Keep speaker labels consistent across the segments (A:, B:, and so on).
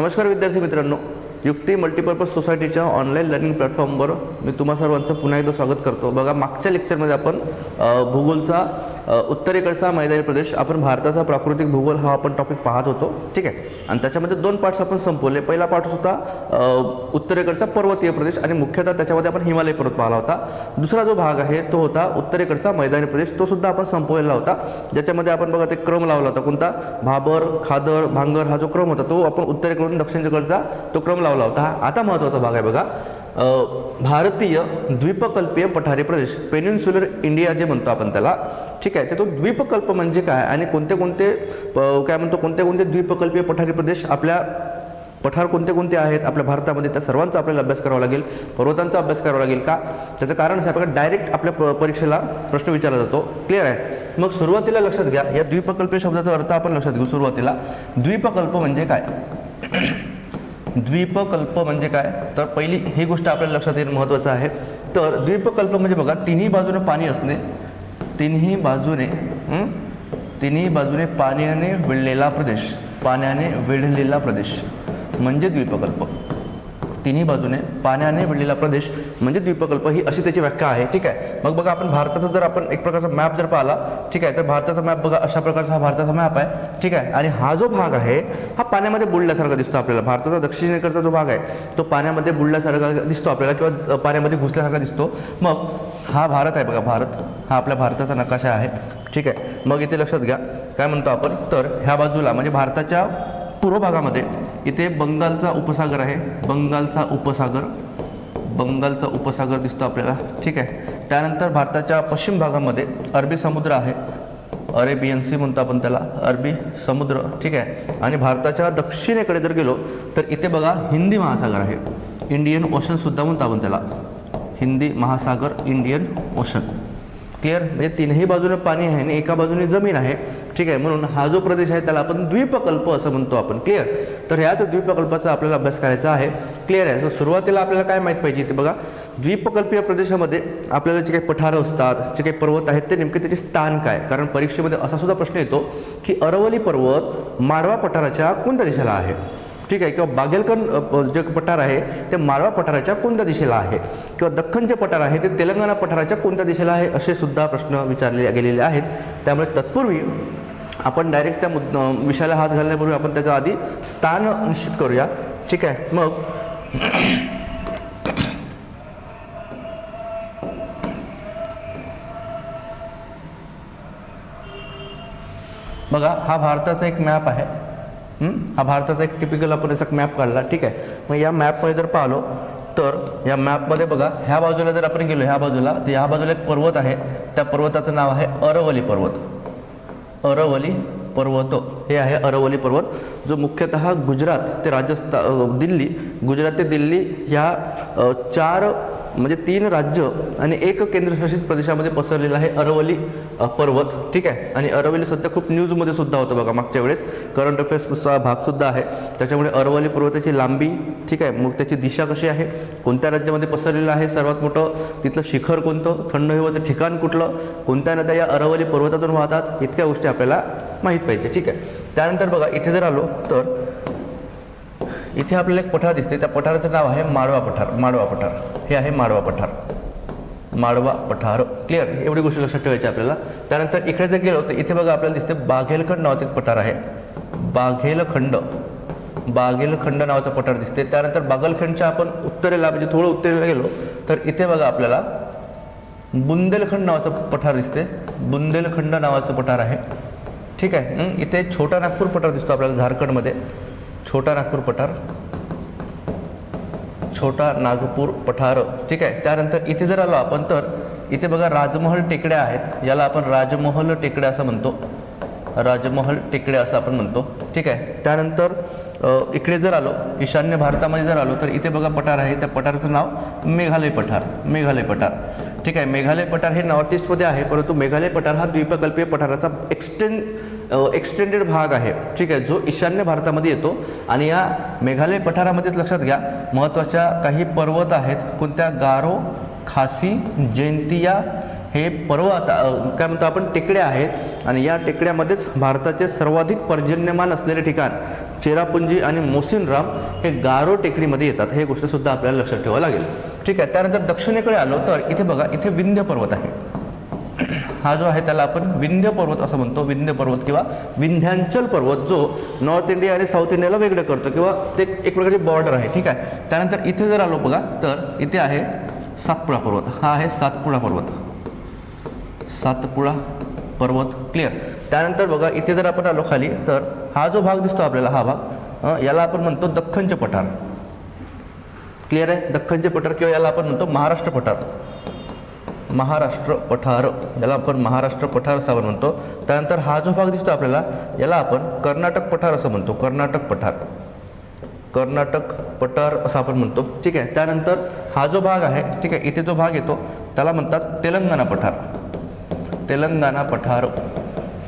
A: नमस्कार विद्यार्थी मित्रांनो, युक्ती मल्टीपर्पज सोसायटीच्या ऑनलाईन लर्निंग प्लॅटफॉर्मवर मी तुम्हा सर्वांचं पुन्हा एकदा स्वागत करतो। बघा, मागच्या लेक्चरमध्ये आपण भूगोलचा उत्तरेकडचा मैदानी प्रदेश, आपण भारताचा प्राकृतिक भूगोल हा आपण टॉपिक पाहत होतो, ठीक आहे। आणि त्याच्यामध्ये दोन पार्ट्स आपण संपवले। पहिला पार्ट होता उत्तरेकडचा पर्वतीय प्रदेश आणि मुख्यतः त्याच्यामध्ये आपण हिमालय पर्वत पाहिला होता। दुसरा जो भाग आहे तो होता उत्तरेकडचा मैदानी प्रदेश, तो सुद्धा आपण संपवलेला होता, ज्याच्यामध्ये आपण बघा ते क्रम लावला होता। कोणता? भाबर, खादर, भांगर हा जो क्रम होता तो आपण उत्तरेकडून दक्षिणेकडचा तो क्रम लावला होता। आता महत्त्वाचा भाग आहे बघा, भारतीय द्वीपकल्पीय पठारी प्रदेश, पेनिन्सुलर इंडिया जे म्हणतो आपण त्याला, ठीक आहे। तर तो द्वीपकल्प म्हणजे काय आणि कोणते कोणते काय म्हणतो, कोणते कोणते द्वीपकल्पीय पठारी प्रदेश, आपल्या पठार कोणते कोणते आहेत आपल्या भारतामध्ये, त्या सर्वांचा आपल्याला अभ्यास करावा लागेल। पर्वतांचा अभ्यास करावा लागेल का? त्याचं कारण आहे आपल्याला डायरेक्ट आपल्या परीक्षेला प्रश्न विचारला जातो, क्लिअर आहे। मग सुरुवातीला लक्षात घ्या, या द्वीपकल्पीय शब्दाचा अर्थ आपण लक्षात घेऊ। सुरुवातीला द्वीपकल्प म्हणजे काय, द्वीपकल्प म्हणजे काय, तर पहिली ही गोष्ट आपल्याला लक्षात येणं महत्त्वाचं आहे। तर द्वीपकल्प म्हणजे बघा, तिन्ही बाजूने पाणी असणे, तिन्ही बाजूने पाण्याने वेढलेला प्रदेश, पाण्याने वेढलेला प्रदेश म्हणजे द्वीपकल्प। तिन्ही बाजूने पाण्याने वेढलेला प्रदेश म्हणजे द्वीपकल्प, ही अशी त्याची व्याख्या आहे, ठीक आहे। मग बघा, आपण भारताचा जर आपण एक प्रकारचा मॅप जर पाहिला, ठीक आहे, तर भारताचा मॅप बघा अशा प्रकारचा हा भारताचा मॅप आहे, ठीक आहे। आणि हा जो भाग आहे हा पाण्यामध्ये बुडल्यासारखा दिसतो आपल्याला। भारताचा दक्षिणेकडचा जो भाग आहे तो पाण्यामध्ये बुडल्यासारखा दिसतो आपल्याला, किंवा पाण्यामध्ये घुसल्यासारखा दिसतो। मग हा भारत आहे बघा, भारत हा आपल्या भारताचा नकाशा आहे, ठीक आहे। मग इथे लक्षात घ्या काय म्हणतो आपण, तर ह्या बाजूला म्हणजे भारताच्या पूर्व भागामध्ये इथे बंगालचा उपसागर आहे, बंगालचा उपसागर दिसतो आपल्याला, ठीक आहे। त्यानंतर भारताच्या पश्चिम भागामध्ये अरबी समुद्र आहे, अरेबियन सी म्हणतो आपण त्याला, अरबी समुद्र, ठीक आहे। आणि भारताच्या दक्षिणेकडे जर गेलो तर इथे बघा हिंदी महासागर आहे, इंडियन ओशन सुद्धा म्हणतो आपण त्याला, हिंदी महासागर, इंडियन ओशन, क्लिअर। म्हणजे तीनही बाजूने पाणी आहे आणि एका बाजूने जमीन आहे, ठीक आहे। म्हणून हा जो प्रदेश आहे त्याला आपण द्वीपकल्प असं म्हणतो आपण, क्लिअर। तर ह्याच द्वीपकल्पाचा आपल्याला अभ्यास करायचा आहे, क्लिअर आहे। तर सुरुवातीला आपल्याला काय माहीत पाहिजे, ते बघा द्वीपकल्पीय प्रदेशामध्ये आपल्याला जे काही पठारं असतात, जे काही पर्वत आहेत, ते नेमके त्याचे स्थान काय। कारण परीक्षेमध्ये असा सुद्धा प्रश्न येतो की अरवली पर्वत माळवा पठाराच्या कोणत्या दिशेला आहे, ठीक आहे, किंवा बागेलकन जे पठार आहे ते माळवा पठाराच्या कोणत्या दिशेला आहे, किंवा दख्खनचे पठार आहे ते तेलंगणा पठाराच्या कोणत्या दिशेला आहे, असे सुद्धा प्रश्न विचारले गेलेले आहेत। त्यामुळे तत्पूर्वी आपण डायरेक्ट त्या विषयाला हात घालण्यापूर्वी आपण त्याच्या आधी स्थान निश्चित करूया, ठीक आहे। मग बघा, हा भारताचा एक मॅप आहे, हा भारताचा एक टिपिकल आपण याचा मॅप काढला, ठीक आहे। मग या मॅपमध्ये जर पाहिलो तर या मॅपमध्ये बघा, ह्या बाजूला जर आपण गेलो ह्या बाजूला, तर ह्या बाजूला एक पर्वत आहे, त्या पर्वताचं नाव आहे अरवली पर्वत, अरवली पर्वत हे आहे अरवली पर्वत, जो मुख्यतः गुजरात ते राजस्थान, दिल्ली, गुजरात ते दिल्ली ह्या म्हणजे 3 राज्य आणि 1 केंद्रशासित प्रदेशामध्ये पसरलेला आहे अरवली पर्वत, ठीक आहे। आणि अरवली सध्या खूप न्यूजमध्ये सुद्धा होतं बघा, मागच्या वेळेस करंट अफेअर्सचा भाग सुद्धा आहे, त्याच्यामुळे अरवली पर्वताची लांबी, ठीक आहे, मग त्याची दिशा कशी आहे, कोणत्या राज्यामध्ये पसरलेलं आहे, सर्वात मोठं तिथलं शिखर कोणतं, थंड हवेचं ठिकाण कुठलं, कोणत्या नद्या या अरवली पर्वतातून वाहतात, इतक्या गोष्टी आपल्याला माहीत पाहिजे, ठीक आहे। त्यानंतर बघा, इथे जर आलो तर इथे आपल्याला एक पठार दिसते, त्या पठाराचं नाव आहे माळवा पठार, माळवा पठार हे आहे माळवा पठार, माळवा पठार, क्लिअर। एवढी गोष्ट लक्षात ठेवायची आपल्याला। त्यानंतर इकडे जर गेलो तर इथे बघा आपल्याला दिसते बाघेलखंड नावाचं एक पठार आहे, बाघेलखंड नावाचा पठार दिसते। त्यानंतर बाघेलखंडच्या आपण उत्तरेला म्हणजे थोडं उत्तरेला गेलो तर इथे बघा आपल्याला बुंदेलखंड नावाचं पठार दिसते, बुंदेलखंड नावाचं पठार आहे, ठीक आहे। इथे छोटा नागपूर पठार दिसतो आपल्याला झारखंडमध्ये, छोटा नागपूर पठार, ठीक आहे। त्यानंतर इथे जर आलो आपण तर इथे बघा राजमहल टेकड्या आहेत, याला आपण राजमहल टेकड्या असं म्हणतो, राजमहल टेकड्या असं आपण म्हणतो, ठीक आहे। त्यानंतर इकडे जर आलो, ईशान्य भारतामध्ये जर आलो तर इथे बघा पठार आहे, त्या पठाराचं नाव मेघालय पठार, ठीक आहे। मेघालय पठार हे नॉर्थ ईस्टमध्ये आहे, परंतु मेघालय पठार हा द्वीपकल्पीय पठाराचा एक्सटेंडेड भाग आहे, ठीक आहे, जो ईशान्य भारतामध्ये येतो। आणि या मेघालय पठारामध्येच लक्षात घ्या महत्त्वाच्या काही पर्वत आहेत, कोणत्या, गारो, खासी, जैंतिया हे पर्वत काय म्हणतो आपण टेकड्या आहेत आणि या टेकड्यामध्येच भारताचे सर्वाधिक पर्जन्यमान असलेले ठिकाण चेरापुंजी आणि मोसिनराम हे गारो टेकडीमध्ये येतात. हे गोष्टसुद्धा आपल्याला लक्षात ठेवावं लागेल. ठीक आहे. त्यानंतर दक्षिणेकडे आलो तर इथे बघा, इथे विंध्य पर्वत आहे. हा जो आहे त्याला आपण विंध्य पर्वत असं म्हणतो. विंध्य पर्वत किंवा विंध्यांचल पर्वत जो नॉर्थ इंडिया आणि साऊथ इंडियाला वेगळं करतो किंवा ते एक प्रकारची बॉर्डर आहे. ठीक आहे. त्यानंतर इथे जर आलो बघा तर इथे आहे सातपुडा पर्वत. हा आहे सातपुडा पर्वत. सातपुडा पर्वत क्लिअर. त्यानंतर बघा इथे जर आपण आलो खाली तर हा जो भाग दिसतो आपल्याला, हा भाग याला आपण म्हणतो दख्खनचे पठार. क्लिअर आहे. दख्खनचे पठार किंवा याला आपण म्हणतो महाराष्ट्र पठार. महाराष्ट्र पठार याला आपण महाराष्ट्र पठार असं आपण म्हणतो. त्यानंतर हा जो भाग दिसतो आपल्याला याला आपण कर्नाटक पठार असं म्हणतो. कर्नाटक पठार. कर्नाटक पठार असं आपण म्हणतो. ठीक आहे. त्यानंतर हा जो भाग आहे, ठीक आहे, इथे जो भाग येतो त्याला म्हणतात तेलंगणा पठार. तेलंगणा पठार.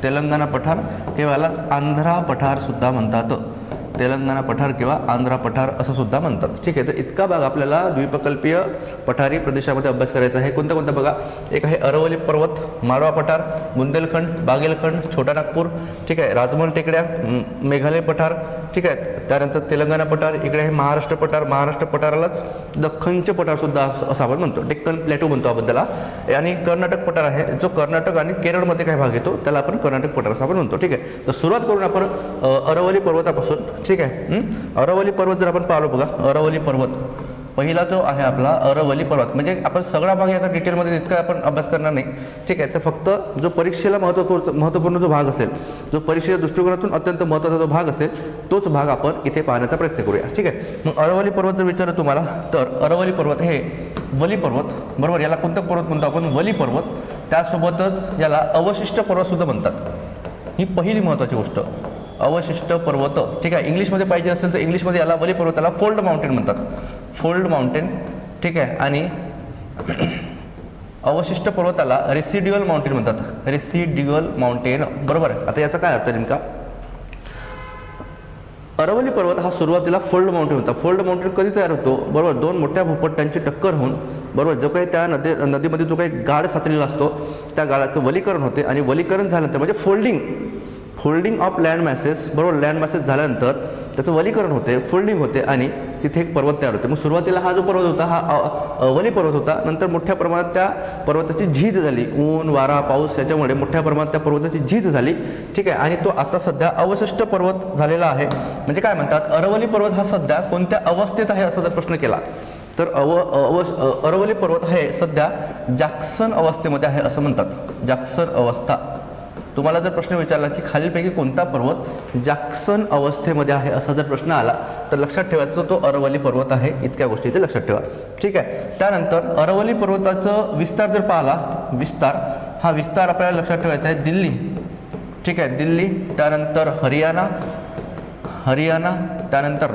A: तेलंगणा पठार किंवा यालाच आंध्रा पठार सुद्धा म्हणतात. तेलंगणा पठार किंवा आंध्रा पठार असं सुद्धा म्हणतात. ठीक आहे. तर इतका भाग आपल्याला द्वीपकल्पीय पठारी प्रदेशामध्ये अभ्यास करायचा आहे. कोणत्या कोणत्या बघा, एक आहे अरवली पर्वत, माळवा पठार, बुंदेलखंड, बागेलखंड, छोटा नागपूर, ठीक आहे, राजमहल टेकड्या, मेघालय पठार, ठीक आहे. त्यानंतर तेलंगणा पठार, इकडे आहे महाराष्ट्र पठार. महाराष्ट्र पठारालाच दख्खनचे पठार सुद्धा असं आपण म्हणतो. डेक्कन प्लॅटो म्हणतो आपण त्याला. आणि कर्नाटक पठार आहे जो कर्नाटक आणि केरळमध्ये काही भाग येतो त्याला आपण कर्नाटक पठार असं आपण म्हणतो. ठीक आहे. तर सुरुवात करून आपण अरवली पर्वतापासून. ठीक आहे. अरवली पर्वत जर आपण पाहिलो बघा, अरवली पर्वत पहिला जो आहे आपला अरवली पर्वत, म्हणजे आपण सगळा भाग याचा डिटेलमध्ये इतका आपण अभ्यास करणार नाही. ठीक आहे. तर फक्त जो परीक्षेला महत्त्वपूर्ण जो भाग असेल, जो परीक्षेच्या दृष्टिकोनातून अत्यंत महत्त्वाचा जो भाग असेल तोच भाग आपण इथे पाहण्याचा प्रयत्न करूया. ठीक आहे. मग अरवली पर्वत जर विचारलं तुम्हाला तर अरवली पर्वत हे वली पर्वत, बरोबर, याला कोणतं पर्वत म्हणतो आपण, वली पर्वत. त्यासोबतच याला अवशिष्ट पर्वत सुद्धा म्हणतात. ही पहिली महत्त्वाची गोष्ट, अवशिष्ट पर्वत. ठीक आहे. इंग्लिशमध्ये पाहिजे असेल तर इंग्लिशमध्ये याला वली पर्वताला फोल्ड माउंटेन म्हणतात. Fold mountain. ठीक आहे. आणि अवशिष्ट पर्वताला रेसिड्युअल माउंटेन म्हणतात. रेसिड्युअल माउंटेन, बरोबर आहे. आता याचा काय अर्थ नेमका, अरवली पर्वत हा सुरुवातीला फोल्ड माउंटेन होता. फोल्ड माउंटेन कधी तयार होतो, बरोबर, दोन मोठ्या भूपट्टांची टक्कर होऊन, बरोबर, जो काही त्या नदीमध्ये जो काही गाळ साचलेला असतो त्या गाळाचं वलीकरण होते आणि वलीकरण झाल्यानंतर म्हणजे फोल्डिंग ऑफ लँड मॅसेस, बरोबर, लँड मॅसेस झाल्यानंतर त्याचं वलीकरण होते, फोल्डिंग होते आणि तिथे एक पर्वत तयार होते. मग सुरुवातीला हा जो पर्वत होता हा वली पर्वत होता. नंतर मोठ्या प्रमाणात त्या पर्वताची झीज झाली. ऊन, वारा, पाऊस याच्यामुळे मोठ्या प्रमाणात त्या पर्वताची झीज झाली. ठीक आहे. आणि तो आता सध्या अवशिष्ट पर्वत झालेला आहे. म्हणजे काय म्हणतात, अरवली पर्वत हा सध्या कोणत्या अवस्थेत आहे असा जर प्रश्न केला तर अरवली पर्वत हे सध्या जॅक्सन अवस्थेमध्ये आहे असं म्हणतात. जॅक्सन अवस्था. तुम्हाला जर प्रश्न विचारला की खालीलपैकी कोणता पर्वत जॅक्सन अवस्थेमध्ये आहे असा जर प्रश्न आला तर लक्षात ठेवायचा तो अरवली पर्वत आहे. इतक्या गोष्टी इथे लक्षात ठेवा. ठीक आहे. त्यानंतर अरवली पर्वताचं विस्तार जर पाहिला, विस्तार, हा विस्तार आपल्याला लक्षात ठेवायचा आहे दिल्ली. ठीक आहे. दिल्ली, त्यानंतर हरियाणा, त्यानंतर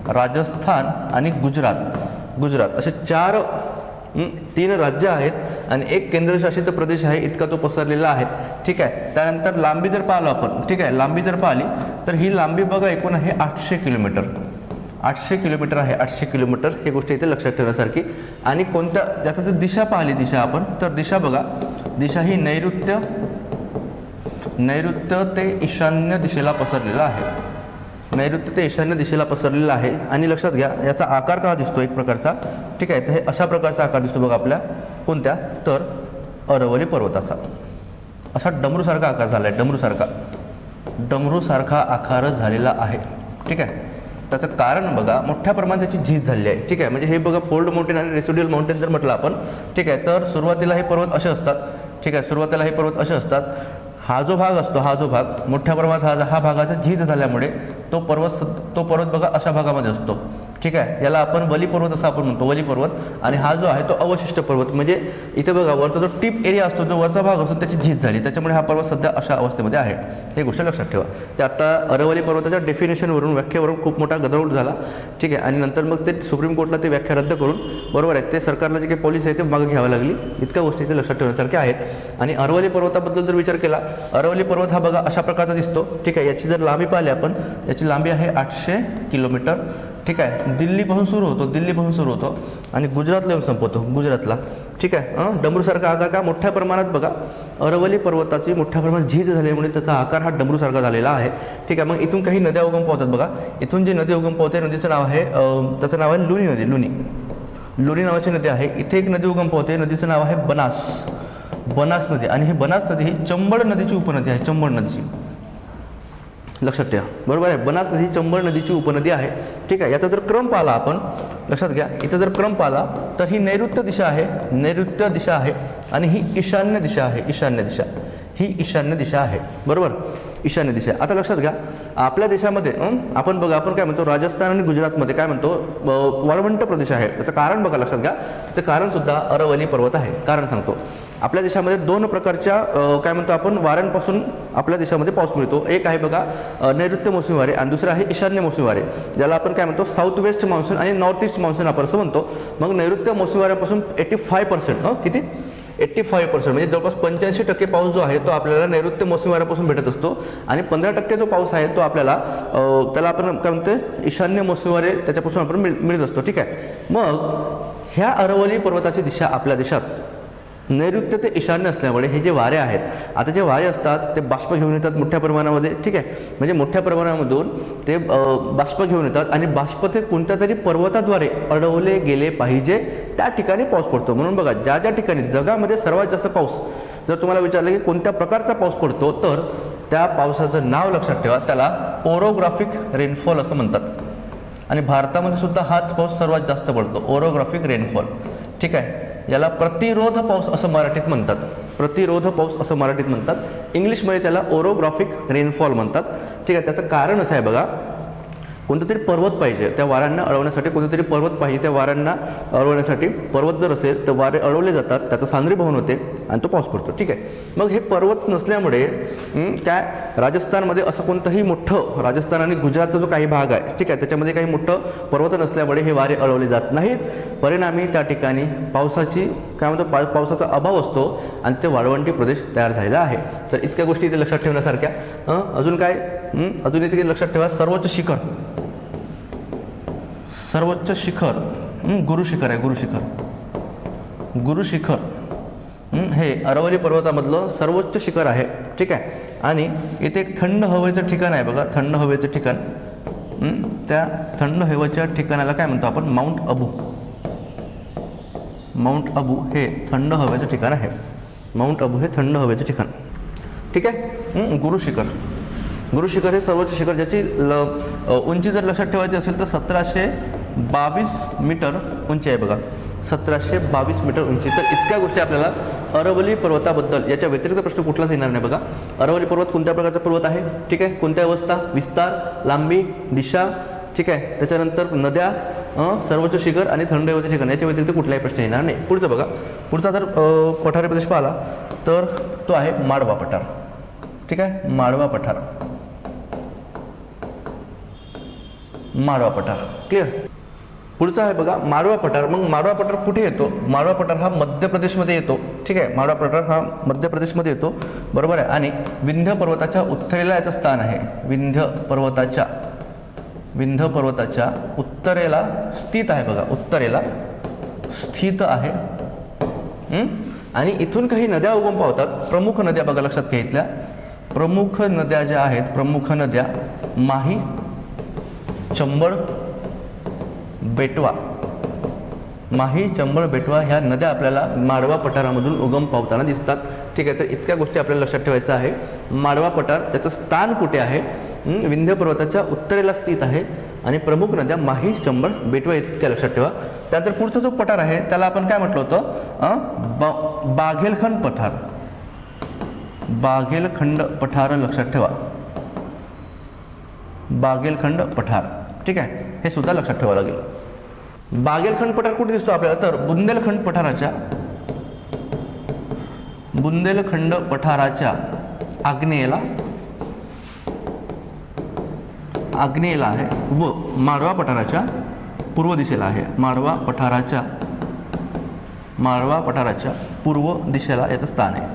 A: राजस्थान आणि गुजरात असे तीन राज्य आहेत आणि एक केंद्रशासित प्रदेश आहे. इतका तो पसरलेला आहे. ठीक आहे. त्यानंतर लांबी जर पाहिलो आपण, ठीक आहे, लांबी जर पाहिली तर ही लांबी बघा एकूण आहे 800 किलोमीटर. 800 किलोमीटर आहे. 800 किलोमीटर ही गोष्ट इथे लक्षात ठेवण्यासारखी. आणि कोणत्या याचा जर दिशा पाहिली, दिशा आपण तर दिशा बघा, दिशा ही नैऋत्य ते ईशान्य दिशेला पसरलेला आहे. नैऋत्य ते ईशान्य दिशेला पसरलेला आहे. आणि लक्षात घ्या याचा आकार कसा दिसतो एक प्रकारचा. ठीक आहे. तर हे अशा प्रकारचा आकार दिसतो बघा आपल्या कोणत्या, तर अरवली पर्वताचा. असा डमरूसारखा आकार झाला आहे. डमरूसारखा आकार झालेला आहे. ठीक आहे. त्याचं कारण बघा, मोठ्या प्रमाणात त्याची झीज झाली आहे. ठीक आहे. म्हणजे हे बघा फोल्ड माउंटेन आणि रेसिड्युअल माउंटेन जर म्हटलं आपण, ठीक आहे, तर सुरुवातीला हे पर्वत असे असतात. ठीक आहे. सुरुवातीला हे पर्वत असे असतात. हा जो भाग असतो, हा जो भाग मोठ्या प्रमाणात हा भागाचा झीज झाल्यामुळे तो पर्वत बघा अशा भागामध्ये असतो. ठीक आहे. याला आपण वली पर्वत असं आपण म्हणतो, वली पर्वत. आणि हा जो आहे तो अवशिष्ट पर्वत. म्हणजे इथे बघा वरचा जो टिप एरिया असतो, जो वरचा भाग असतो त्याची झीज झाली, त्याच्यामुळे हा पर्वत सध्या अशा अवस्थेमध्ये आहे. हे गोष्ट लक्षात ठेवा. ते आता अरवली पर्वताच्या डेफिनेशनवरून, व्याख्येवरून खूप मोठा गदारोळ झाला. ठीक आहे. आणि नंतर मग ते सुप्रीम कोर्टला ते व्याख्या रद्द करून, बरोबर आहे, ते सरकारला जे काही पॉलिसी आहे ते मागे घ्यावी लागली. इतक्या गोष्टी इथे लक्षात ठेवण्यासारख्या आहेत. आणि अरवली पर्वताबद्दल जर विचार केला, अरवली पर्वत हा बघा अशा प्रकारचा दिसतो. ठीक आहे. याची जर लांबी पाहिली आपण, याची लांबी आहे 800 किलोमीटर. ठीक आहे, दिल्लीपासून सुरू होतो आणि गुजरातला येऊन संपवतो, गुजरातला. ठीक आहे, डमरूसारखा आकार का मोठ्या प्रमाणात बघा अरवली पर्वताची मोठ्या प्रमाणात झीज झाल्यामुळे त्याचा आकार हा डमरूसारखा झालेला आहे. ठीक आहे, मग इथून काही नद्या उगम पावतात बघा. इथून जी नदी उगम पावते नदीचं नाव आहे त्याचं नाव आहे लुनी नदी. लुनी नावाची नदी आहे. इथे एक नदी उगम पावते, नदीचं नाव आहे बनास नदी. आणि ही बनास नदी ही चंबळ नदीची उपनदी आहे, चंबळ नदीची, लक्षात ठेवा. बरोबर आहे, बनास नदी चंबळ नदीची उपनदी आहे. ठीक आहे, याचा जर क्रम पाहिला आपण, लक्षात घ्या, इथं जर क्रम पाहिला तर ही नैऋत्य दिशा आहे आणि ही ईशान्य दिशा आहे. ही ईशान्य दिशा आहे. बरोबर, ईशान्य दिशा. आता लक्षात घ्या, आपल्या देशामध्ये आपण बघा, आपण काय म्हणतो, राजस्थान आणि गुजरातमध्ये काय म्हणतो, वाळवंट प्रदेश आहे. त्याचं कारण बघा, लक्षात घ्या, त्याचं कारण सुद्धा अरवली पर्वत आहे. कारण सांगतो, आपल्या देशामध्ये 2 प्रकारच्या काय म्हणतो आपण वाऱ्यांपासून आपल्या देशामध्ये पाऊस मिळतो. एक आहे बघा नैऋत्य मोसमी वारे आणि दुसरं आहे ईशान्य मोसमी वारे, ज्याला आपण काय म्हणतो साऊथ वेस्ट मान्सून आणि नॉर्थ ईस्ट मान्सून आपण असं म्हणतो. मग नैऋत्य मोसमी वाऱ्यापासून 85% किती 85% म्हणजे जवळपास 85% पाऊस जो आहे तो आपल्याला नैऋत्य मोसमी वाऱ्यापासून भेटत असतो आणि 15% जो पाऊस आहे तो आपल्याला त्याला आपण काय म्हणतो ईशान्य मोसमी वारे त्याच्यापासून आपण मिळत असतो. ठीक आहे, मग ह्या अरवली पर्वताची दिशा आपल्या देशात नैऋत्य ते ईशान्य असल्यामुळे हे जे वारे आहेत, आता जे वारे असतात ते बाष्प घेऊन येतात मोठ्या प्रमाणामध्ये. ठीक आहे, म्हणजे मोठ्या प्रमाणामधून ते बाष्प घेऊन येतात आणि बाष्प ते कोणत्या तरी पर्वताद्वारे अडवले गेले पाहिजे, त्या ठिकाणी पाऊस पडतो. म्हणून बघा, ज्या ज्या ठिकाणी जगामध्ये सर्वात जास्त पाऊस जर तुम्हाला विचारलं की कोणत्या प्रकारचा पाऊस पडतो, तर त्या पावसाचं नाव लक्षात ठेवा, त्याला ओरोग्राफिक रेनफॉल असं म्हणतात. आणि भारतामध्ये सुद्धा हाच पाऊस सर्वात जास्त पडतो, ओरोग्राफिक रेनफॉल. ठीक आहे, याला प्रतिरोध पाऊस असं मराठीत म्हणतात. इंग्लिशमध्ये त्याला ओरोग्राफिक रेनफॉल म्हणतात. ठीक आहे, त्याचं कारण असं आहे बघा, कोणतं तरी पर्वत पाहिजे त्या वाऱ्यांना अडवण्यासाठी, कोणतं तरी पर्वत पाहिजे त्या वाऱ्यांना अडवण्यासाठी. पर्वत जर असेल तर वारे अडवले जातात, त्याचं सांद्रीभवन होते आणि तो पाऊस पडतो. ठीक आहे, मग हे पर्वत नसल्यामुळे त्या राजस्थानमध्ये असं कोणतंही मोठं, राजस्थान आणि गुजरातचा जो काही भाग आहे, ठीक आहे, त्याच्यामध्ये काही मोठं पर्वत नसल्यामुळे हे वारे अडवले जात नाहीत. परिणामी त्या ठिकाणी पावसाची काय म्हणतो पावसाचा अभाव असतो आणि ते वाळवंटी प्रदेश तयार झालेला आहे. तर इतक्या गोष्टी इथे लक्षात ठेवण्यासारख्या. अजून काय, अजून इथे लक्षात ठेवा, सर्वोच्च शिखर गुरुशिखर आहे. गुरुशिखर हे अरवली पर्वतामधलं सर्वोच्च शिखर आहे. ठीक आहे, आणि इथे एक थंड हवेचं ठिकाण आहे बघा, थंड हवेचं ठिकाण. त्या थंड हवेच्या ठिकाणाला काय म्हणतो आपण, माउंट अबू हे थंड हवेचं ठिकाण आहे. ठीक आहे, गुरुशिखर हे सर्वोच्च शिखर, ज्याची उंची जर लक्षात ठेवायची असेल तर 1722 मीटर उंची आहे बघा, 1722 मीटर उंची. तर इतक्या गोष्टी आपल्याला अरवली पर्वताबद्दल, याच्या व्यतिरिक्त प्रश्न कुठलाच येणार नाही बघा. अरवली पर्वत कोणत्या प्रकारचा पर्वत आहे, ठीक आहे, कोणत्या अवस्था, विस्तार, लांबी, दिशा, ठीक आहे, त्याच्यानंतर नद्या, सर्वोच्च शिखर आणि थंड हवेचे ठिकाण, याच्या व्यतिरिक्त कुठलाही प्रश्न येणार नाही. पुढचं बघा, पुढचा जर पठारी प्रदेश पाहिला तर तो आहे माळवा पठार. ठीक आहे, माळवा पठार. क्लिअर. पुढचा आहे बघा माळवा पठार. मग माळवा पठार कुठे येतो, माळवा पठार हा मध्य प्रदेशमध्ये येतो. ठीक आहे, माळवा पठार हा मध्य प्रदेशमध्ये येतो, बरोबर आहे. आणि विंध्य पर्वताच्या उत्तरेला याचं स्थान आहे. विंध्य पर्वताच्या उत्तरेला स्थित आहे बघा, उत्तरेला स्थित आहे. आणि इथून काही नद्या उगम पावतात. प्रमुख नद्या बघा लक्षात घेतल्या, प्रमुख नद्या ज्या आहेत, प्रमुख नद्या माही, चंबळ, बेटवा. माही, चंबळ, बेटवा ह्या नद्या आपल्याला माळवा पठारामधून उगम पावताना दिसतात. ठीक आहे, तर इतक्या गोष्टी आपल्याला लक्षात ठेवायचं आहे. माळवा पठार त्याचं स्थान कुठे आहे, विंध्य पर्वताच्या उत्तरेला स्थित आहे आणि प्रमुख नद्या माही, चंबळ, बेटवा इतक्या लक्षात ठेवा. त्यानंतर पुढचा जो पठार आहे त्याला आपण काय म्हटलं होतं, बाघेलखंड पठार लक्षात ठेवा, बाघेलखंड पठार. ठीक आहे, हे सुद्धा लक्षात ठेवावं लागेल. बाघेलखंड पठार कुठे दिसतो आपल्याला, तर बुंदेलखंड पठाराच्या आग्नेयेला आहे व माळवा पठाराच्या पूर्व दिशेला आहे. माळवा पठाराच्या पूर्व दिशेला याचं स्थान आहे.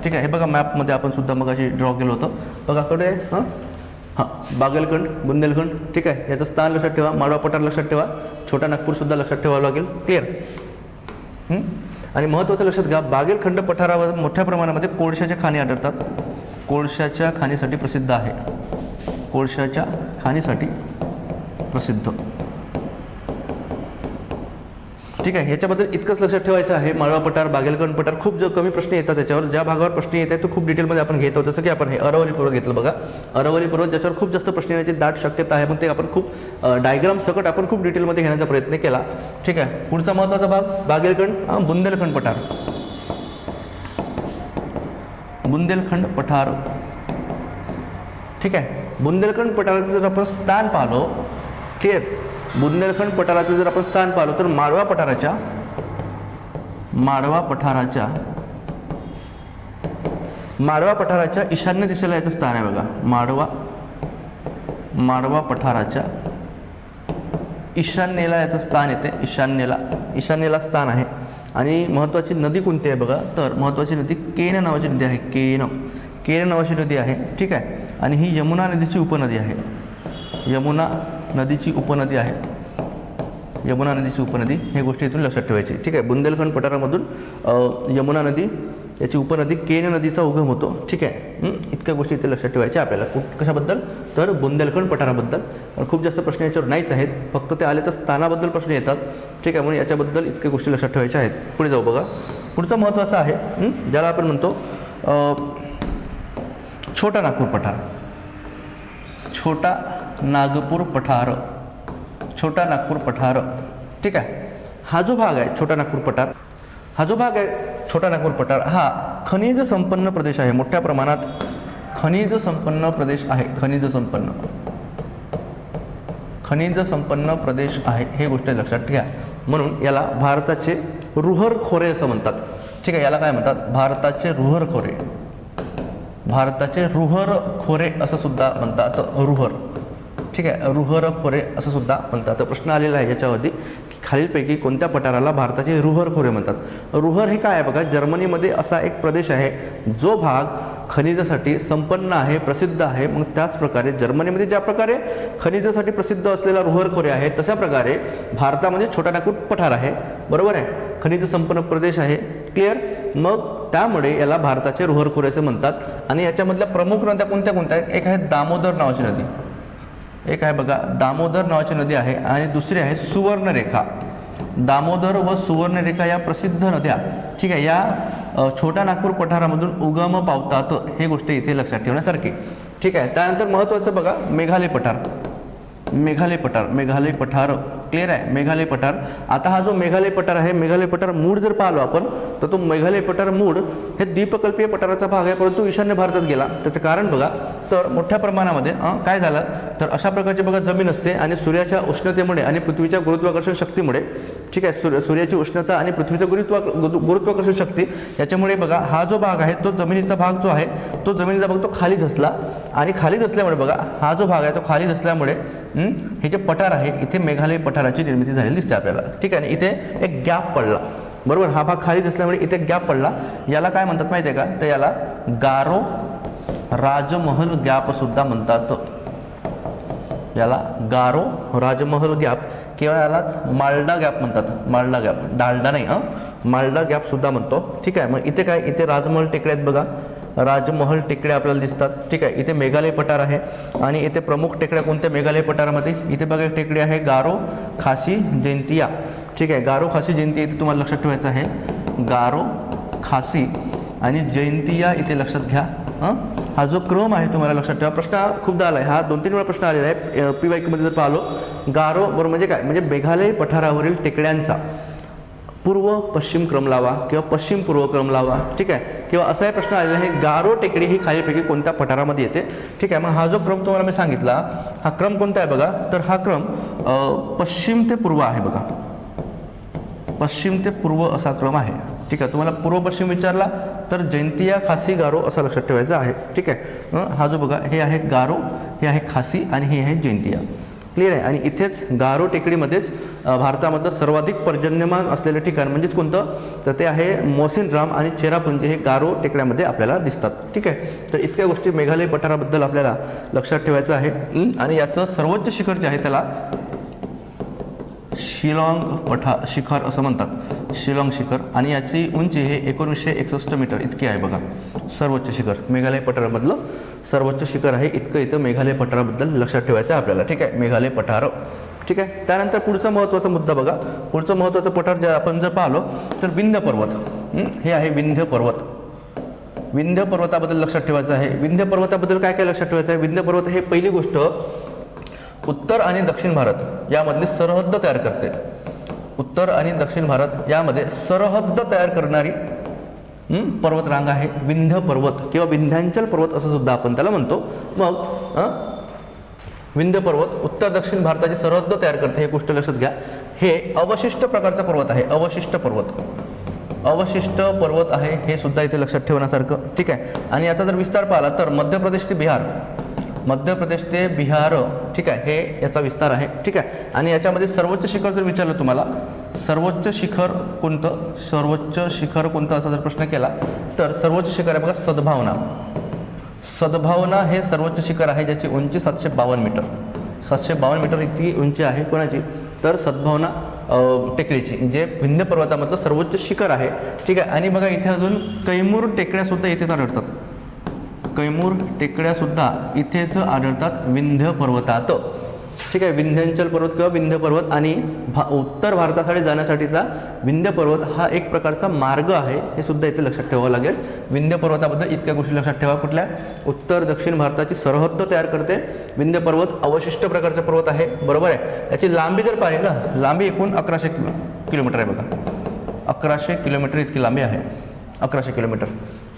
A: ठीक आहे, हे बघा मॅपमध्ये आपण सुद्धा मग अशी ड्रॉ केलं होतं बघा. कडे हां, बागेलखंड, बुंदेलखंड, ठीक आहे. याचं स्थान लक्षात ठेवा. माळवा पठार लक्षात ठेवा. छोटा नागपूरसुद्धा लक्षात ठेवावं लागेल. क्लिअर. आणि महत्त्वाचं लक्षात घ्या, बागेलखंड पठारावर मोठ्या प्रमाणामध्ये कोळशाच्या खाणी आढळतात. कोळशाच्या खाणीसाठी प्रसिद्ध आहे. कोळशाच्या खाणीसाठी प्रसिद्ध, ठीक आहे. याच्याबद्दल इतकंच लक्षात ठेवायचं आहे. माळवा पठार, बागेलखंड पठार खूप कमी प्रश्न येतात त्याच्यावर. ज्या भागावर प्रश्न येत आहे तो खूप डिटेलमध्ये आपण घेतो. जसं की आपण हे अरवली पर्वत घेतलं बघा. अरवली पर्वत ज्याच्यावर खूप जास्त प्रश्न येण्याची दाट शक्यता आहे, पण ते आपण खूप डायग्राम सकट आपण खूप डिटेलमध्ये घेण्याचा प्रयत्न केला, ठीक आहे. पुढचा महत्त्वाचा भाग बागेलखंड, बुंदेलखंड पठार. बुंदेलखंड पठार, ठीक आहे. बुंदेलखंड पठाराचं जर आपण स्थान पाहिलो, क्लिअर, बुंदेलखंड पठाराचं जर आपण स्थान पाहिलो तर माळवा पठाराच्या ईशान्य दिशेला याचं स्थान आहे बघा. माळवा पठाराच्या ईशान्येला याचं स्थान येते. ईशान्येला स्थान आहे. आणि महत्त्वाची नदी कोणती आहे बघा, तर महत्त्वाची नदी केन नावाची नदी आहे. केन नावाची नदी आहे, ठीक आहे. आणि ही यमुना नदीची उपनदी आहे. यमुना नदीची उपनदी हे गोष्टी इथून लक्षात ठेवायची, ठीक आहे. बुंदेलखंड पठारामधून यमुना नदी याची उपनदी केन नदीचा उगम होतो, ठीक आहे. इतक्या गोष्टी इथे लक्षात ठेवायच्या आपल्याला. कशाबद्दल, तर बुंदेलखंड पठाराबद्दल. खूप जास्त प्रश्न याच्यावर नाहीच आहेत, फक्त ते आले तर स्थानाबद्दल प्रश्न येतात, ठीक आहे. म्हणून याच्याबद्दल इतक्या गोष्टी लक्षात ठेवायच्या आहेत. पुढे जाऊ बघा. पुढचा महत्त्वाचा आहे, ज्याला आपण म्हणतो छोटा नागपूर पठार. छोटा नागपूर पठार, ठीक आहे. हा जो भाग आहे छोटा नागपूर पठार, हा खनिज संपन्न प्रदेश आहे. मोठ्या प्रमाणात खनिज संपन्न प्रदेश आहे. हे गोष्ट लक्षात ठेवा. म्हणून याला भारताचे रुहर खोरे असं म्हणतात, ठीक आहे. याला काय म्हणतात, भारताचे रुहर खोरे असं सुद्धा म्हणतात. रुहर, ठीक आहे. रुहर खोरे असं सुद्धा म्हणतात. प्रश्न आलेला आहे याच्यावरती की खालीलपैकी कोणत्या पठाराला भारताचे रुहर खोरे म्हणतात. रुहर हे काय आहे बघा, जर्मनीमध्ये असा एक प्रदेश आहे जो भाग खनिजासाठी संपन्न आहे, प्रसिद्ध आहे. मग त्याच प्रकारे जर्मनीमध्ये ज्या प्रकारे खनिजासाठी प्रसिद्ध असलेला रुहर खोरे आहे, तशा प्रकारे भारतामध्ये छोटा नागपूर पठार आहे, बरोबर आहे. खनिज संपन्न प्रदेश आहे, क्लिअर. मग त्यामुळे याला भारताचे रुहर खोरे असे म्हणतात. आणि याच्यामधल्या प्रमुख नद्या कोणत्या आहेत, एक आहे दामोदर नावाची नदी, एक आहे बघा दामोदर नावाची नदी आहे. आणि दुसरी आहे सुवर्णरेखा. दामोदर व सुवर्णरेखा या प्रसिद्ध नद्या, ठीक आहे, या छोटा नागपूर पठारामधून उगम पावतात. हे गोष्ट इथे लक्षात ठेवण्यासारखी, ठीक आहे. त्यानंतर महत्त्वाचं बघा मेघालय पठार, क्लिअर आहे. मेघालय पठार. आता हा जो मेघालय पठार आहे, मेघालय पठार मूळ जर पाहिलो आपण तर तो मेघालय पठार मूळ हे द्वीपकल्पीय पठाराचा भाग आहे, परंतु ईशान्य भारतात गेला. त्याचं कारण बघा, तर मोठ्या प्रमाणामध्ये काय झालं, तर अशा प्रकारची बघा जमीन असते आणि सूर्याच्या उष्णतेमुळे आणि पृथ्वीच्या गुरुत्वाकर्षण शक्तीमुळे, ठीक आहे, सूर्याची उष्णता आणि पृथ्वीचं गुरुत्वाकर्षण शक्ती याच्यामुळे बघा हा जो भाग आहे तो जमिनीचा भाग जो आहे तो जमिनीचा भाग तो खाली धसला. आणि खाली धसल्यामुळे बघा हा जो भाग आहे तो खाली धसल्यामुळे हे जे पठार आहे इथे मेघालय पठाराची निर्मिती झालेली दिसते आपल्याला, ठीक आहे. इथे एक गॅप पडला, बरोबर. हा भाग खाली असल्यामुळे इथे गॅप पडला. याला काय म्हणतात माहिती आहे का, तर याला गारो राजमहल गॅप सुद्धा म्हणतात. याला गारो राजमहल गॅप किंवा यालाच मालडा गॅप म्हणतात. मालडा गॅप, डालडा नाही, मालडा गॅप सुद्धा म्हणतो, ठीक आहे. मग इथे काय, इथे राजमहल टेकड्या आहेत बघा, राजमहल टेकड्या आपल्याला दिसतात, ठीक आहे. इथे मेघालय पठार आहे. आणि इथे प्रमुख टेकड्या कोणत्या मेघालय पठारामध्ये, इथे बघा एक टेकडी आहे गारो खासी जयंतिया, ठीक आहे. गारो खासी जयंतिया इथे तुम्हाला लक्षात ठेवायचं आहे. गारो खासी आणि जयंतिया इथे लक्षात घ्या. हा जो क्रम आहे तुम्हाला लक्षात ठेवा. प्रश्न खूपदा आला आहे, हा 2-3 वेळा प्रश्न आलेला आहे PYQ मध्ये जर पाहिलो. गारो बरोबर म्हणजे काय, म्हणजे मेघालय पठारावरील टेकड्यांचा पूर्व पश्चिम क्रम लावा किंवा पश्चिम पूर्व क्रम लावा, ठीक आहे. किंवा असाही प्रश्न आलेला आहे, गारो टेकडी ही खालीपैकी कोणत्या पठारामध्ये येते, ठीक आहे. मग हा जो क्रम तुम्हाला मी सांगितला, हा क्रम कोणता आहे बघा, तर हा क्रम पश्चिम ते पूर्व आहे बघा. पश्चिम ते पूर्व असा क्रम आहे, ठीक आहे. तुम्हाला पूर्व पश्चिम विचारला तर जयंतिया खासी गारो असं लक्षात ठेवायचं आहे, ठीक आहे. हा जो बघा हे आहे गारो, हे आहे खासी आणि हे आहे जयंतिया. क्लिअर आहे. आणि इथेच गारो टेकडीमध्येच भारतामधलं सर्वाधिक पर्जन्यमान असलेलं ठिकाण म्हणजेच कोणतं, तर ते आहे मोसिनराम आणि चेरापुंजी, हे गारो टेकड्यामध्ये आपल्याला दिसतात. ठीक आहे. तर इतक्या गोष्टी मेघालय पठाराबद्दल आपल्याला लक्षात ठेवायचं आहे. आणि याचं सर्वोच्च शिखर जे आहे त्याला शिलाँग शिखर असं म्हणतात, शिलाँग शिखर. आणि याची उंची हे 1961 मीटर इतकी आहे बघा. सर्वोच्च शिखर मेघालय पठारामधलं सर्वोच्च शिखर आहे, इतकं इथं मेघालय पठाराबद्दल लक्षात ठेवायचं आहे आपल्याला. ठीक आहे, मेघालय पठार. ठीक आहे. त्यानंतर पुढचा महत्त्वाचा मुद्दा बघा. पुढचं महत्त्वाचं पठार जे आपण जर पाहिलं तर विंध्य पर्वत. हे आहे विंध्य पर्वत. विंध्य पर्वताबद्दल लक्षात ठेवायचं आहे. विंध्य पर्वताबद्दल काय काय लक्षात ठेवायचं आहे. विंध्य पर्वत हे पहिली गोष्ट उत्तर आणि दक्षिण भारत यामधली सरहद्द तयार करते. उत्तर आणि दक्षिण भारत यामध्ये सरहद्द तयार करणारी पर्वतरांग आहे विंध्य पर्वत किंवा विंध्यांचल पर्वत असं सुद्धा आपण त्याला म्हणतो. मग विंध्य पर्वत उत्तर दक्षिण भारताची सरहद्द तयार करते, हे गोष्ट लक्षात घ्या. हे अवशिष्ट प्रकारचा पर्वत आहे, अवशिष्ट पर्वत. अवशिष्ट पर्वत आहे, हे सुद्धा इथे लक्षात ठेवण्यासारखं. ठीक आहे. आणि याचा जर विस्तार पाहिला तर मध्य प्रदेश ते बिहार, मध्य प्रदेश ते बिहार, ठीक आहे, हे याचा विस्तार आहे. ठीक आहे. आणि याच्यामध्ये सर्वोच्च शिखर जर विचारलं तुम्हाला, सर्वोच्च शिखर कोणतं, सर्वोच्च शिखर कोणतं असा जर प्रश्न केला तर सर्वोच्च शिखर आहे बघा सद्भावना. सद्भावना हे सर्वोच्च शिखर आहे, ज्याची उंची 752 मीटर. 752 मीटर इतकी उंची आहे कोणाची, तर सद्भावना टेकडीची, जे विंध्य पर्वतामधलं सर्वोच्च शिखर आहे. ठीक आहे. आणि बघा इथे अजून कैमूर टेकड्यासुद्धा इथेच आढळतात. कैमूर टेकड्यासुद्धा इथेच आढळतात विंध्य पर्वतात. ठीक आहे. विंध्यांचल पर्वत किंवा विंध्य पर्वत आणि उत्तर भारतासाठी जाण्यासाठीचा विंध्य पर्वत हा एक प्रकारचा मार्ग आहे, हे सुद्धा इथे लक्षात ठेवावं लागेल. विंध्य पर्वताबद्दल इतक्या गोष्टी लक्षात ठेवा. कुठल्या, उत्तर दक्षिण भारताची सरहद्द तयार करते. विंध्य पर्वत अवशिष्ट प्रकारचा पर्वत आहे, बरोबर आहे. याची लांबी जर पाहिली ना, लांबी एकूण 1100 किलोमीटर आहे बघा. 1100 किलोमीटर इतकी लांबी आहे, 1100 किलोमीटर.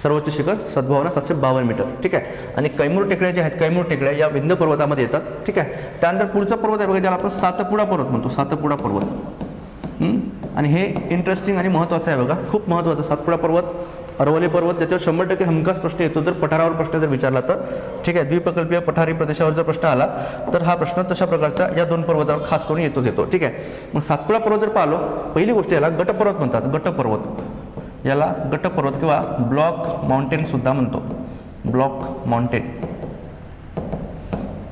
A: सर्वोच्च शिखर सद्भावना 752 मीटर. ठीक आहे. आणि कैमूर टेकड्या ज्या आहेत, कैमूर टेकड्या या विंध्य पर्वतामध्ये येतात. ठीक आहे. त्यानंतर पुढचा पर्वत आहे बघा, ज्याला आपण सातपुडा पर्वत म्हणतो, सातपुडा पर्वत. आणि हे इंटरेस्टिंग आणि महत्त्वाचं आहे बघा, खूप महत्त्वाचं. सातपुडा पर्वत, अरवली पर्वत, त्याच्यावर 100% हमखास प्रश्न येतो जर पठारावर प्रश्न जर विचारला तर. ठीक आहे. द्विप्रकल्पीय पठारी प्रदेशावर जर प्रश्न आला तर हा प्रश्न तशा प्रकारचा या दोन पर्वतावर खास करून येतो. ठीक आहे. मग सातपुडा पर्वत जर पाहिलो, पहिली गोष्ट याला गटपर्वत म्हणतात. गटपर्वत, याला गटपर्वत किंवा ब्लॉक माउंटेन सुद्धा म्हणतो. ब्लॉक माउंटेन,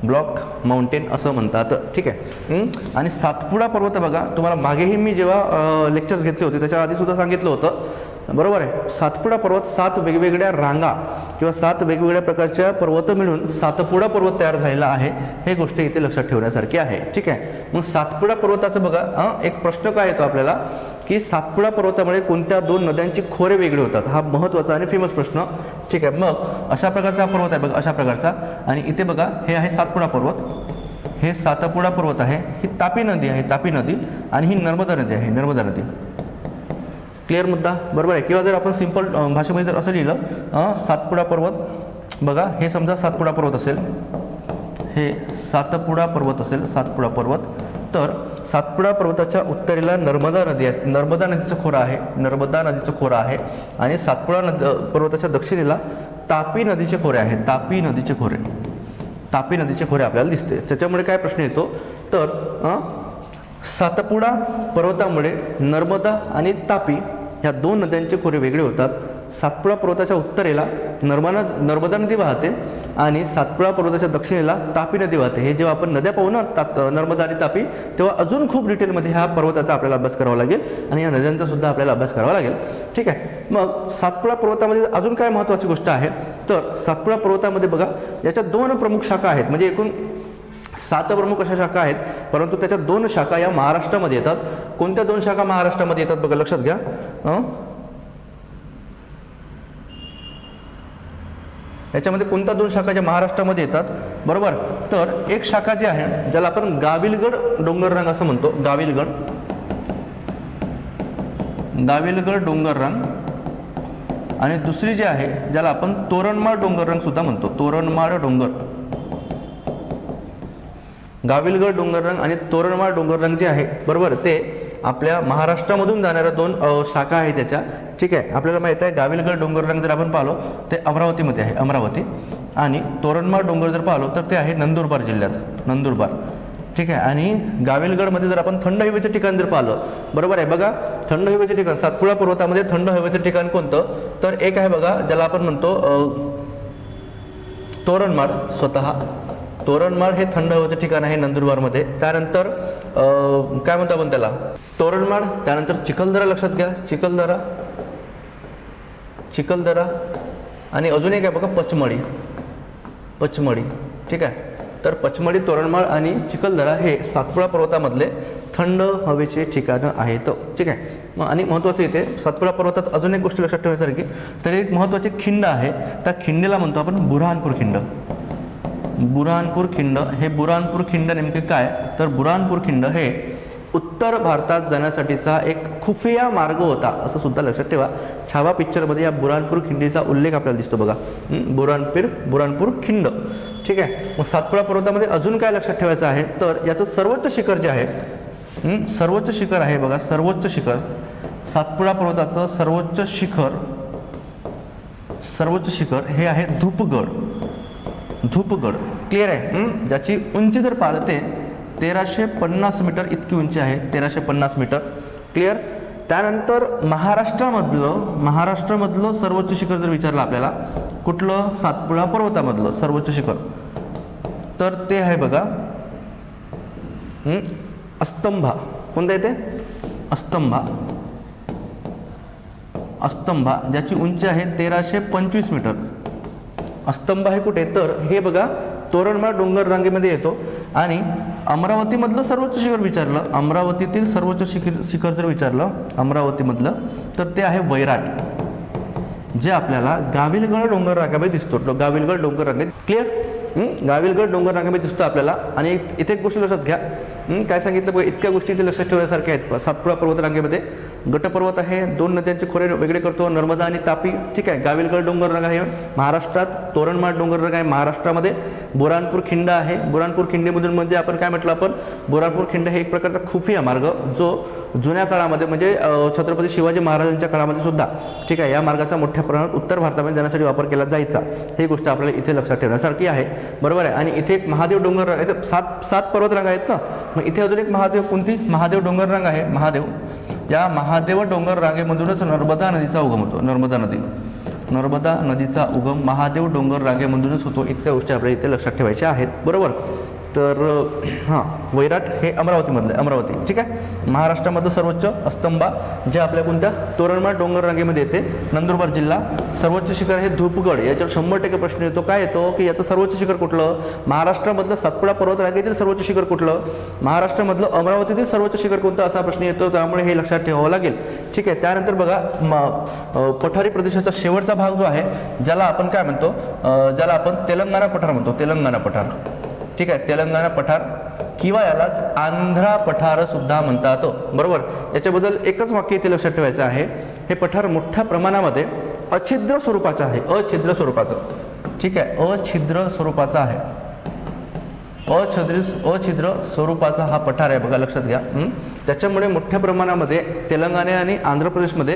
A: ब्लॉक माउंटेन असं म्हणतात. ठीक आहे. आणि सातपुडा पर्वत बघा, तुम्हाला मागेही मी जेव्हा लेक्चर्स घेतले होते त्याच्या आधी सुद्धा सांगितलं होतं, बरोबर आहे. सातपुडा पर्वत 7 वेगवेगळ्या रांगा किंवा 7 वेगवेगळ्या प्रकारच्या पर्वत मिळून सातपुडा पर्वत तयार झालेला आहे, हे गोष्ट इथे लक्षात ठेवण्यासारखी आहे. ठीक आहे. मग सातपुडा पर्वताचं बघा, एक प्रश्न काय येतो आपल्याला की सातपुडा पर्वतामुळे कोणत्या दोन नद्यांची खोरे वेगळे होतात, हा महत्त्वाचा आणि फेमस प्रश्न. ठीक आहे. मग अशा प्रकारचा पर्वत आहे बघा, अशा प्रकारचा. आणि इथे बघा हे आहे सातपुडा पर्वत, हे सातपुडा पर्वत आहे, ही तापी नदी आहे, तापी नदी. आणि ही नर्मदा नदी आहे, नर्मदा नदी. क्लिअर मुद्दा, बरोबर आहे. किंवा जर आपण सिंपल भाषेमध्ये जर असं लिहिलं, सातपुडा पर्वत बघा, हे समजा सातपुडा पर्वत असेल, हे सातपुडा पर्वत असेल, सातपुडा पर्वत. तर सातपुडा पर्वताच्या उत्तरेला नर्मदा नदी आहे, नर्मदा नदीचं खोरं आहे, नर्मदा नदीचं खोरं आहे. आणि सातपुडा पर्वताच्या दक्षिणेला तापी नदीचे खोरे आहे, तापी नदीचे खोरे, तापी नदीचे खोरे आपल्याला दिसते. त्याच्यामुळे काय प्रश्न येतो तर सातपुडा पर्वतामुळे नर्मदा आणि तापी ह्या दोन नद्यांचे खोरे वेगळे होतात. सातपुडा पर्वताच्या उत्तरेला नर्मदा नदी वाहते आणि सातपुडा पर्वताच्या दक्षिणेला तापी नदी वाहते. हे जेव्हा आपण नद्या पाहू ना, नर्मदा आणि तापी, तेव्हा अजून खूप डिटेलमध्ये ह्या पर्वताचा आपल्याला अभ्यास करावा लागेल आणि या नद्यांचा सुद्धा आपल्याला अभ्यास करावा लागेल. ठीक आहे. मग सातपुडा पर्वतामध्ये अजून काय महत्त्वाची गोष्ट आहे तर सातपुडा पर्वतामध्ये बघा, याच्या 2 प्रमुख शाखा आहेत. म्हणजे एकूण 7 प्रमुख अशा शाखा आहेत, परंतु त्याच्या 2 शाखा या महाराष्ट्रामध्ये येतात. कोणत्या 2 शाखा महाराष्ट्रामध्ये येतात बघा, लक्षात घ्या. याच्यामध्ये कोणत्या 2 शाखा ज्या महाराष्ट्रामध्ये येतात, बरोबर. तर एक शाखा जी आहे ज्याला आपण गाविलगड डोंगररांग असं म्हणतो, गाविलगड, गाविलगड डोंगररांग. आणि दुसरी जी आहे ज्याला आपण तोरणमाळ डोंगररांग सुद्धा म्हणतो, तोरणमाळ डोंगर. गाविलगड डोंगररांग आणि तोरणमाळ डोंगररांग जे आहे, बरोबर, ते आपल्या महाराष्ट्रामधून जाणाऱ्या 2 शाखा आहेत त्याच्या. ठीक आहे. आपल्याला माहिती आहे गाविलगड डोंगररांग जर आपण पाहिलो ते अमरावतीमध्ये आहे, अमरावती. आणि तोरणमाळ डोंगर जर पाहिलो तर ते आहे नंदुरबार जिल्ह्यात, नंदुरबार. ठीक आहे. आणि गाविलगडमध्ये जर आपण थंड हवेचं ठिकाण जर पाहिलं, बरोबर आहे बघा, थंड हवेचं ठिकाण सातपुडा पर्वतामध्ये थंड हवेचं ठिकाण कोणतं, तर एक आहे बघा ज्याला आपण म्हणतो तोरणमाळ. स्वतः तोरणमाळ हे थंड हवेचं ठिकाण आहे नंदुरबारमध्ये. त्यानंतर काय म्हणतो आपण त्याला, तोरणमाळ. त्यानंतर चिखलदरा लक्षात घ्या, चिखलदरा, चिखलदरा. आणि अजून एक आहे बघा पचमढी, पचमढी. ठीक आहे. तर पचमढी, तोरणमाळ आणि चिखलदरा हे सातपुडा पर्वतामधले थंड हवेचे ठिकाणं आहेत. ठीक आहे. मग आणि महत्त्वाचं इथे सातपुडा पर्वतात अजून एक गोष्ट लक्षात ठेवण्यासारखी, तर एक महत्त्वाची खिंड आहे, त्या खिंडीला म्हणतो आपण बुऱ्हाणपूर खिंड. बुऱ्हाणपूर खिंड. हे बुऱ्हाणपूर खिंड नेमके काय, तर बुऱ्हाणपूर खिंड हे उत्तर भारतात जाण्यासाठीचा एक खुफिया मार्ग होता असं सुद्धा लक्षात ठेवा. छावा पिक्चरमध्ये या बुऱ्हाणपूर खिंडीचा उल्लेख आपल्याला दिसतो बघा, बुऱ्हाणपूर खिंड. ठीक आहे. मग सातपुडा पर्वतामध्ये अजून काय लक्षात ठेवायचं आहे, तर याचं सर्वोच्च शिखर जे आहे, सर्वोच्च शिखर आहे बघा, सर्वोच्च शिखर सातपुडा पर्वताचं सर्वोच्च शिखर, सर्वोच्च शिखर हे आहे धूपगड. धूपगड. क्लिअर आहे. ज्याची उंची जर पाहिलं ते 1350 मीटर इतकी उंची आहे, 1350 मीटर. क्लिअर. त्यानंतर महाराष्ट्रामधलं सर्वोच्च शिखर जर विचारलं आपल्याला कुठलं, सातपुडा पर्वतामधलं सर्वोच्च शिखर, तर ते आहे बघा अस्तंभा. कोणतं आहे ते, अस्तंभा. अस्तंभा ज्याची उंची आहे 1325 मीटर. अस्तंभा हे कुठे, तर हे बघा तोरणमाळ डोंगर रांगेमध्ये येतो. आणि अमरावतीमधलं सर्वोच्च शिखर विचारलं, अमरावतीतील सर्वोच्च शिखर जर विचारलं अमरावतीमधलं, तर ते आहे वैराट, जे आपल्याला गाविलगड डोंगर रांगेमध्ये दिसतो. गाविलगड डोंगर रांगेत. क्लिअर. गाविलगड डोंगर रांगेमध्ये दिसतो आपल्याला. आणि इथे एक गोष्ट लक्षात घ्या, काय सांगितलं बघा, इतक्या गोष्टी इथे लक्षात ठेवण्यासारख्या आहेत. सातपुडा पर्वत रांगेमध्ये गटपर्वत आहे, 2 नद्यांचे खोरे वेगळे करतो, नर्मदा आणि तापी. ठीक आहे. गाविलगड डोंगर रांग आहे महाराष्ट्रात, तोरणमाळ डोंगर रांग आहे महाराष्ट्रामध्ये, बुऱ्हाणपूर खिंड आहे. बुऱ्हाणपूर खिंडीमधून म्हणजे आपण काय म्हटलं, आपण बुऱ्हाणपूर खिंड हे एक प्रकारचा खुफिया मार्ग जो जुन्या काळामध्ये म्हणजे छत्रपती शिवाजी महाराजांच्या काळामध्ये सुद्धा, ठीक आहे, या मार्गाचा मोठ्या प्रमाणात उत्तर भारतामध्ये जाण्यासाठी वापर केला जायचा. ही गोष्ट आपल्याला इथे लक्षात ठेवण्यासारखी आहे. बरोबर आहे. आणि इथे एक महादेव डोंगर रांग, 7 पर्वत रांगा आहेत ना, मग इथे अजून एक महादेव, कोणती, महादेव डोंगर रांग आहे. महादेव. या महादेव डोंगर रांगेमधूनच नर्मदा नदीचा उगम होतो. नर्मदा नदीचा उगम महादेव डोंगर रांगेमधूनच होतो. इतक्या गोष्टी आपल्याला इथे लक्षात ठेवायच्या आहेत. बरोबर. तर हां, वैराट हे अमरावतीमधलं आहे, अमरावती. ठीक आहे. महाराष्ट्रामधलं सर्वोच्च अस्तंभा जे आपल्या कोणत्या, तोरणमाळ डोंगर रांगेमध्ये येते, नंदुरबार जिल्हा. सर्वोच्च शिखर हे धूपगड. याच्यावर 100% प्रश्न येतो. काय येतो की याचं सर्वोच्च शिखर कुठलं, महाराष्ट्रामधलं सातपुडा पर्वत रांगेतील सर्वोच्च शिखर कुठलं, महाराष्ट्रामधलं अमरावतीतील सर्वोच्च शिखर कोणतं, असा प्रश्न येतो. त्यामुळे हे लक्षात ठेवावं लागेल. ठीक आहे. त्यानंतर बघा पठारी प्रदेशाचा शेवटचा भाग जो आहे, ज्याला आपण काय म्हणतो, ज्याला आपण तेलंगणा पठार म्हणतो. तेलंगणा पठार. ठीक आहे. तेलंगणा पठार किंवा यालाच आंध्रा पठार सुद्धा म्हणतात. बरोबर. याच्याबद्दल एकच वाक्य इथे लक्षात ठेवायचं आहे, हे पठार मोठ्या प्रमाणामध्ये अछिद्र स्वरूपाचं आहे. अछिद्र स्वरूपाचं. ठीक आहे. अछिद्र स्वरूपाचा आहे. अछिद्र स्वरूपाचा हा पठार आहे बघा, लक्षात घ्या. त्याच्यामुळे मोठ्या प्रमाणामध्ये तेलंगणा आणि आंध्र प्रदेशमध्ये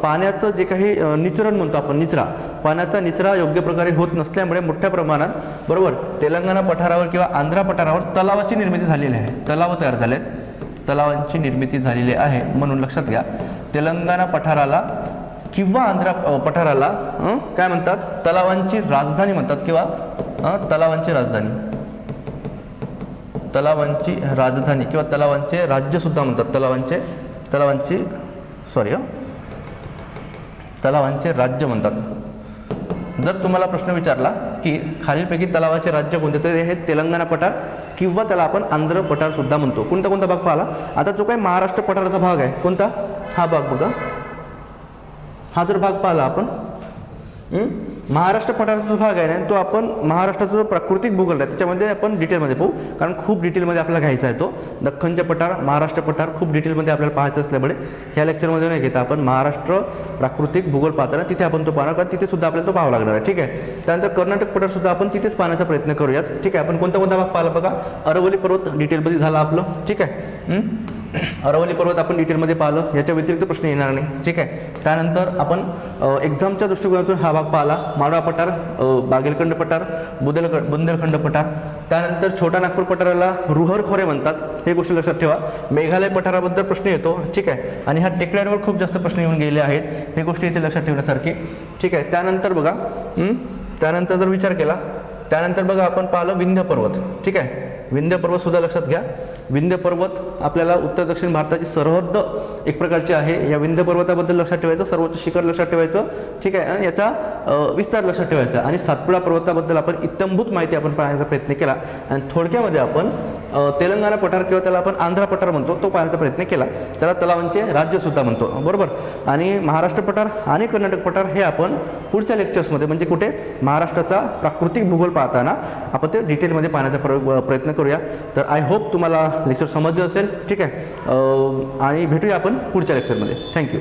A: पाण्याचं जे काही निचरण म्हणतो आपण, निचरा, पाण्याचा निचरा योग्य प्रकारे होत नसल्यामुळे मोठ्या प्रमाणात, बरोबर, तेलंगणा पठारावर किंवा आंध्रा पठारावर तलावाची निर्मिती झालेली आहे. तलाव तयार झालेत, तलावांची निर्मिती झालेली आहे. म्हणून लक्षात घ्या, तेलंगणा पठाराला किंवा आंध्रा पठाराला काय म्हणतात, तलावांची राजधानी म्हणतात किंवा तलावांची राजधानी, तलावांची राजधानी किंवा तलावांचे राज्य सुद्धा म्हणतात. तलावांचे राज्य म्हणतात. जर तुम्हाला प्रश्न विचारला की खालीलपैकी तलावाचे राज्य कोणते, तर हे तेलंगणा पठार किंवा त्याला आपण आंध्र पठार सुद्धा म्हणतो. कोणता कोणता भाग पाहिला आता, जो काही महाराष्ट्र पठाराचा भाग आहे कोणता, हा भाग बघा, हा जर भाग पाहिला आपण, महाराष्ट्र पठाराचा भाग आहे ना, तो आपण महाराष्ट्राचा जो प्राकृतिक भूगोल आहे त्याच्यामध्ये आपण डिटेलमध्ये पाहू, कारण खूप डिटेलमध्ये आपल्याला घ्यायचा आहे तो. दख्खनचे पठार, महाराष्ट्र पठार खूप डिटेलमध्ये आपल्याला पाहायचं असल्यामुळे ह्या लेक्चरमध्ये नाही घेता आपण महाराष्ट्र प्राकृतिक भूगोल पाहताना तिथे आपण तो पाहणार, कारण तिथे सुद्धा आपल्याला तो पाहावा लागणार आहे. ठीक आहे. त्यानंतर कर्नाटक पठार सुद्धा आपण तिथेच पाहण्याचा प्रयत्न करूयात. ठीक आहे. आपण कोणता कोणता भाग पाहिला बघा, अरवली पर्वत डिटेलमध्ये झाला आपलं. ठीक आहे. अरवली पर्वत आपण डिटेलमध्ये पाहिलं, याच्या व्यतिरिक्त प्रश्न येणार नाही. ठीक आहे. त्यानंतर आपण एक्झामच्या दृष्टिकोनातून हा भाग पाहिला. माळवा पठार, बागेलखंड पठार, बुंदेलखंड पठार. त्यानंतर छोटा नागपूर पठाराला रुहर खोरे म्हणतात, हे गोष्टी लक्षात ठेवा. मेघालय पठाराबद्दल प्रश्न येतो. ठीक आहे. आणि ह्या टेकड्यांवर खूप जास्त प्रश्न येऊन गेले आहेत, हे गोष्टी इथे लक्षात ठेवण्यासारखी. ठीक आहे. त्यानंतर बघा, त्यानंतर जर विचार केला, त्यानंतर बघा आपण पाहिलं विंध्य पर्वत. ठीक आहे. विंध्य पर्वत सुद्धा लक्षात घ्या. विंध्य पर्वत आपल्याला उत्तर दक्षिण भारताची सरहद्द एक प्रकारची आहे. या विंध्य पर्वताबद्दल लक्षात ठेवायचं, सर्वोच्च शिखर लक्षात ठेवायचं. ठीक आहे. आणि याचा विस्तार लक्षात ठेवायचा. आणि सातपुडा पर्वताबद्दल आपण इत्थंभूत माहिती आपण पाहण्याचा प्रयत्न केला. आणि थोडक्यामध्ये आपण तेलंगणा पठार किंवा त्याला आपण आंध्र पठार म्हणतो, तो पाहण्याचा प्रयत्न केला. त्याला तलावांचे राज्य सुद्धा म्हणतो, बरोबर. आणि महाराष्ट्र पठार आणि कर्नाटक पठार हे आपण पुढच्या लेक्चर्समध्ये, म्हणजे कुठे महाराष्ट्राचा प्राकृतिक भूगोल पाहताना आपण ते डिटेलमध्ये पाहण्याचा प्रयत्न करूया. तर आय होप तुम्हाला लेक्चर समजलं असेल. ठीक आहे. आणि भेटूया आपण पुढच्या लेक्चरमध्ये. थँक्यू.